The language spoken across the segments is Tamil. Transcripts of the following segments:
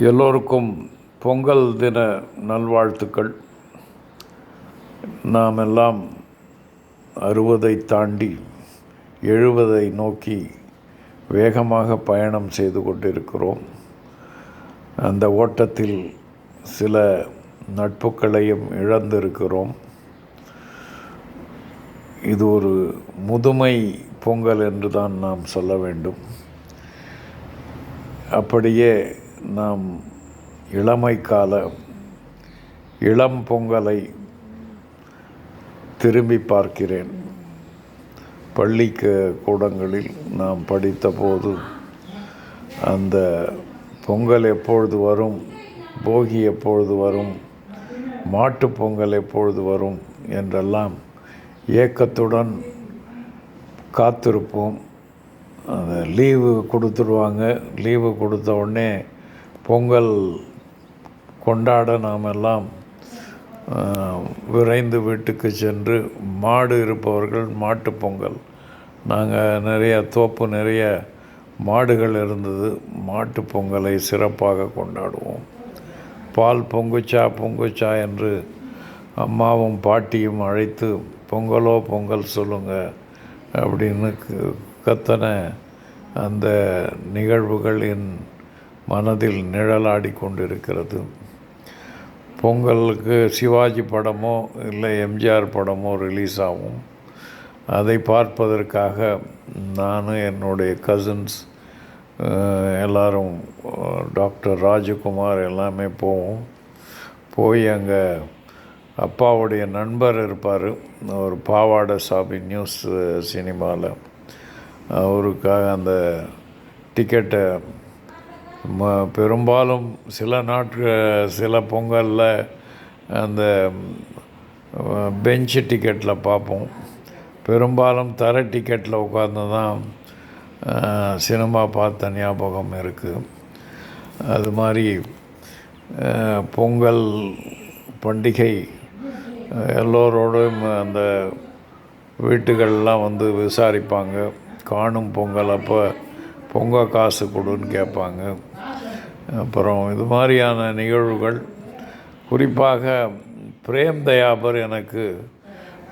எல்லோருக்கும் பொங்கல் தின நல்வாழ்த்துக்கள். நாம் எல்லாம் 60 தாண்டி 70 நோக்கி வேகமாக பயணம் செய்து கொண்டிருக்கிறோம். அந்த ஓட்டத்தில் சில நட்புகளையும் இழந்திருக்கிறோம். இது ஒரு முதுமை பொங்கல் என்று தான் நாம் சொல்ல வேண்டும். அப்படியே நாம் இளமை கால இளம் பொங்கலை திரும்பி பார்க்கிறேன். பள்ளி கூடங்களில் நாம் படித்தபோது அந்த பொங்கல் எப்பொழுது வரும், போகி எப்பொழுது வரும், மாட்டு பொங்கல் எப்பொழுது வரும் என்றெல்லாம் ஏக்கத்துடன் காத்திருப்போம். அந்த லீவு கொடுத்துடுவாங்க. லீவு கொடுத்த உடனே பொங்கல் கொண்டாட நாம் எல்லாம் விரைந்து வீட்டுக்கு சென்று, மாடு இருப்பவர்கள் மாட்டு பொங்கல், நாங்கள் நிறைய மாடுகள் இருந்தது. மாட்டு பொங்கலை சிறப்பாக கொண்டாடுவோம். பால் பொங்குச்சா என்று அம்மாவும் பாட்டியும் அழைத்து பொங்கலோ பொங்கல் சொல்லுங்கள் அப்படின்னு கத்தன அந்த நிகழ்வுகள் என் மனதில் நிழலாடி கொண்டிருக்கிறது. பொங்கலுக்கு சிவாஜி படமோ இல்லை எம்ஜிஆர் படமோ ரிலீஸ் ஆகும். அதை பார்ப்பதற்காக நான், என்னுடைய கசின்ஸ் எல்லோரும், டாக்டர் ராஜகுமார் எல்லாமே போவோம். போய் அங்கே அப்பாவுடைய நண்பர் இருப்பார், ஒரு பாவாடை சாமி நியூஸ் சினிமாவில். அவருக்காக அந்த டிக்கெட்டை பெரும்பாலும் சில பொங்கலில் அந்த பெஞ்சு டிக்கெட்டில் பார்ப்போம். பெரும்பாலும் தர டிக்கெட்டில் உட்கார்ந்து தான் சினிமா பார்த்த ஞாபகம் இருக்குது. அது மாதிரி பொங்கல் பண்டிகை எல்லோரோடும் அந்த வீட்டுகள்லாம் வந்து விசாரிப்பாங்க. காணும் பொங்கல் அப்போ பொங்கல் காசு கொடுன்னு கேட்பாங்க. அப்புறம் இது மாதிரியான நிகழ்வுகள். குறிப்பாக பிரேம் தயாபர் எனக்கு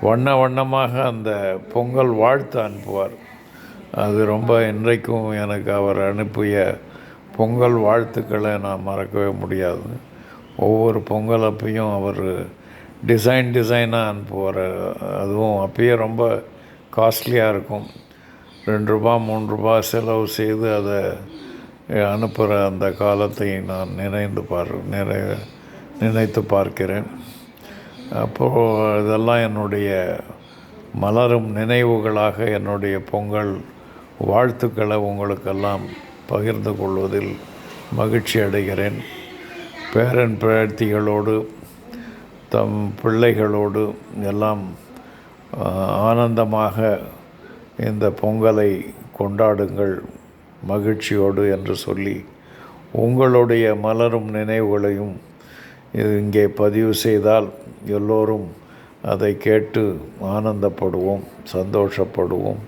வண்ணமாக அந்த பொங்கல் வாழ்த்து அனுப்புவார். அது ரொம்ப இன்றைக்கும் எனக்கு அவர் அனுப்பிய பொங்கல் வாழ்த்துக்களை நான் மறக்கவே முடியாது. ஒவ்வொரு பொங்கல் அப்பையும் அவர் டிசைனாக அனுப்புவார். அதுவும் அப்பயே ரொம்ப காஸ்ட்லியாக இருக்கும். 2 ரூபா 3 ரூபா செலவு செய்து அதை அனுப்புகிற அந்த காலத்தை நான் நினைத்து பார்க்கிறேன். அப்போது இதெல்லாம் என்னுடைய மலரும் நினைவுகளாக என்னுடைய பொங்கல் வாழ்த்துக்களை உங்களுக்கெல்லாம் பகிர்ந்து கொள்வதில் மகிழ்ச்சி அடைகிறேன். பேரன் பேத்திகளோடு தம் பிள்ளைகளோடு எல்லாம் ஆனந்தமாக இந்த பொங்கலை கொண்டாடுங்கள் மகிழ்ச்சியோடு என்று சொல்லி, உங்களுடைய மலரும் நினைவுகளையும் இங்கே பதிவு செய்தால் எல்லோரும் அதை கேட்டு ஆனந்தப்படுவோம், சந்தோஷப்படுவோம்.